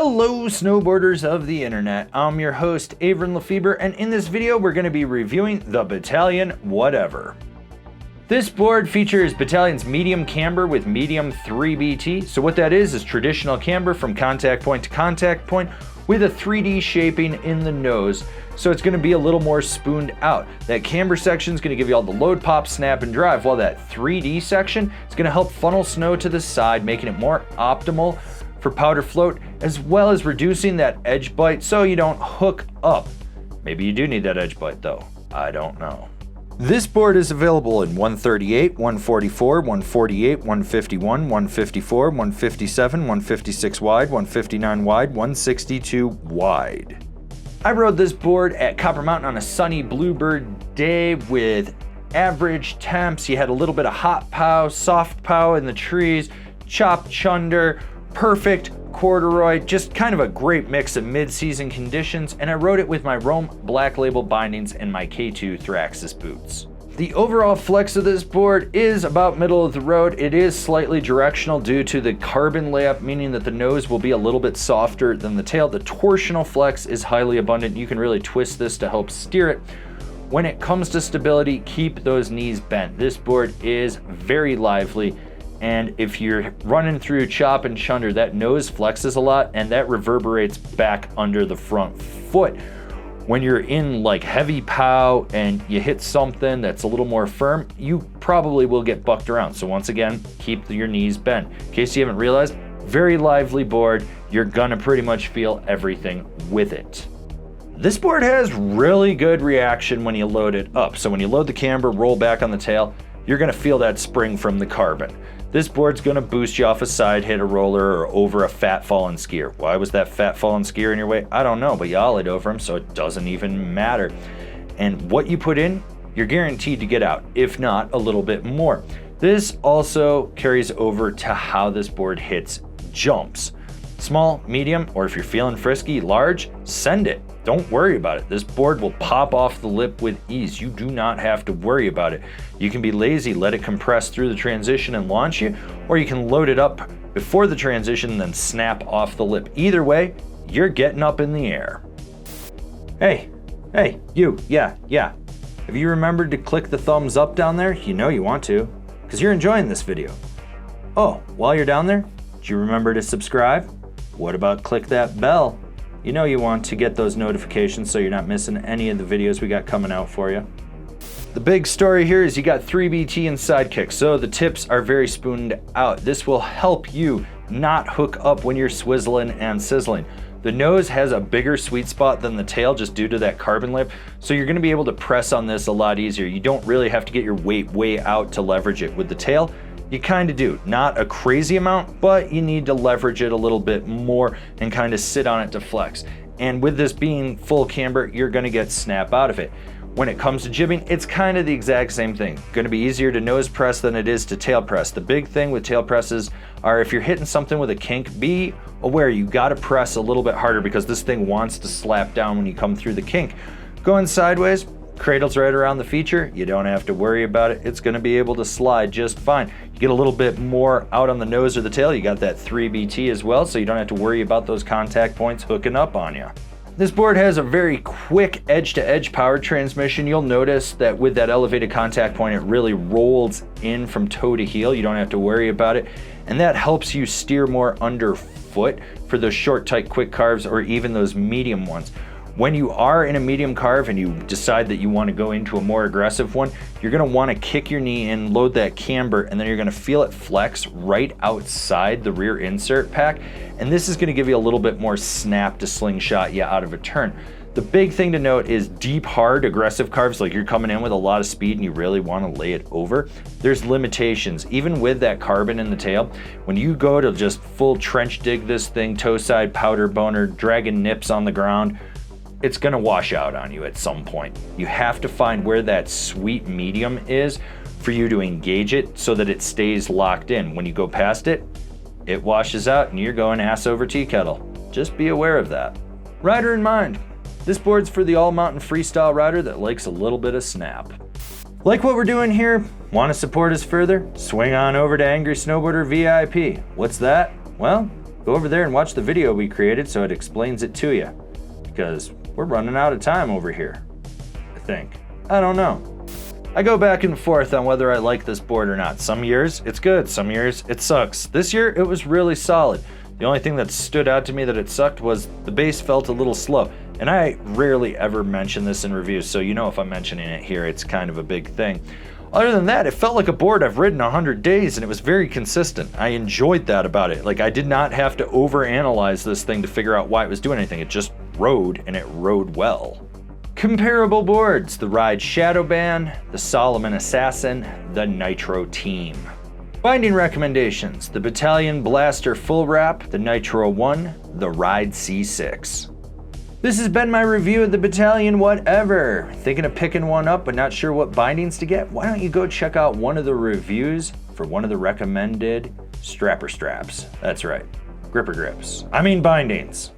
Hello snowboarders of the internet, I'm your host Avran LeFeber, and in this video we're going to be reviewing the Bataleon Whatever. This board features Bataleon's medium camber with medium 3BT. So what that is traditional camber from contact point to contact point with a 3D shaping in the nose. So it's going to be a little more spooned out. That camber section is going to give you all the load, pop, snap, and drive, while that 3D section is going to help funnel snow to the side, making it more optimal for powder float, as well as reducing that edge bite so you don't hook up. Maybe you do need that edge bite though, I don't know. This board is available in 138, 144, 148, 151, 154, 157, 156 wide, 159 wide, 162 wide. I rode this board at Copper Mountain on a sunny bluebird day with average temps. You had a little bit of hot pow, soft pow in the trees, chop chunder, perfect corduroy, just kind of a great mix of mid-season conditions, and I rode it with my Rome Black Label bindings and my K2 Thraxis boots. The overall flex of this board is about middle of the road. It is slightly directional due to the carbon layup, meaning that the nose will be a little bit softer than the tail. The torsional flex is highly abundant. You can really twist this to help steer it. When it comes to stability, keep those knees bent. This board is very lively, and if you're running through chop and chunder, that nose flexes a lot and that reverberates back under the front foot. When you're in like heavy pow and you hit something that's a little more firm, you probably will get bucked around. So once again, keep your knees bent. In case you haven't realized, very lively board. You're gonna pretty much feel everything with it. This board has really good reaction when you load it up. So when you load the camber, roll back on the tail, you're gonna feel that spring from the carbon. This board's gonna boost you off a side, hit a roller, or over a fat fallen skier. Why was that fat fallen skier in your way? I don't know, but you ollied over him, so it doesn't even matter. And what you put in, you're guaranteed to get out, if not a little bit more. This also carries over to how this board hits jumps. Small, medium, or if you're feeling frisky, large, send it. Don't worry about it. This board will pop off the lip with ease. You do not have to worry about it. You can be lazy, let it compress through the transition and launch you, or you can load it up before the transition and then snap off the lip. Either way, you're getting up in the air. Hey, you, yeah. Have you remembered to click the thumbs up down there? You know you want to, because you're enjoying this video. Oh, while you're down there, did you remember to subscribe? What about click that bell? You know you want to get those notifications so you're not missing any of the videos we got coming out for you. The big story here is you got 3BT and sidekick, so the tips are very spooned out. This will help you not hook up when you're swizzling and sizzling. The nose has a bigger sweet spot than the tail just due to that carbon lip, so you're gonna be able to press on this a lot easier. You don't really have to get your weight way out to leverage it. With the tail, you kind of do. Not a crazy amount, but you need to leverage it a little bit more and kind of sit on it to flex. And with this being full camber, you're gonna get snap out of it. When it comes to jibbing, it's kind of the exact same thing. Gonna be easier to nose press than it is to tail press. The big thing with tail presses are if you're hitting something with a kink, be aware you gotta press a little bit harder because this thing wants to slap down when you come through the kink. Going sideways, cradle's right around the feature. You don't have to worry about it. It's gonna be able to slide just fine. You get a little bit more out on the nose or the tail. You got that 3BT as well, so you don't have to worry about those contact points hooking up on you. This board has a very quick edge-to-edge power transmission. You'll notice that with that elevated contact point, it really rolls in from toe to heel. You don't have to worry about it. And that helps you steer more underfoot for those short, tight, quick carves or even those medium ones. When you are in a medium carve and you decide that you want to go into a more aggressive one, you're going to want to kick your knee in, load that camber, and then you're going to feel it flex right outside the rear insert pack. And this is going to give you a little bit more snap to slingshot you out of a turn. The big thing to note is deep, hard, aggressive carves, like you're coming in with a lot of speed and you really want to lay it over. There's limitations. Even with that carbon in the tail, when you go to just full trench dig this thing, toe side, powder boner, dragging nips on the ground, it's gonna wash out on you at some point. You have to find where that sweet medium is for you to engage it so that it stays locked in. When you go past it, it washes out and you're going ass over tea kettle. Just be aware of that. Rider in mind, this board's for the all mountain freestyle rider that likes a little bit of snap. Like what we're doing here? Want to support us further? Swing on over to Angry Snowboarder VIP. What's that? Well, go over there and watch the video we created so it explains it to you. Because we're running out of time over here, I think. I don't know. I go back and forth on whether I like this board or not. Some years it's good, some years it sucks. This year it was really solid. The only thing that stood out to me that it sucked was the base felt a little slow. And I rarely ever mention this in reviews, so you know if I'm mentioning it here, it's kind of a big thing. Other than that, it felt like a board I've ridden 100 days and it was very consistent. I enjoyed that about it. Like, I did not have to overanalyze this thing to figure out why it was doing anything. It just rode, and it rode well. Comparable boards: the Ride Shadowban, the Salomon Assassin, the Nitro Team. Binding recommendations: the Bataleon Blaster Full Wrap, the Nitro One, the Ride C6. This has been my review of the Bataleon whatever. Thinking of picking one up but not sure what bindings to get? Why don't you go check out one of the reviews for one of the recommended strapper straps. That's right, gripper grips. I mean bindings.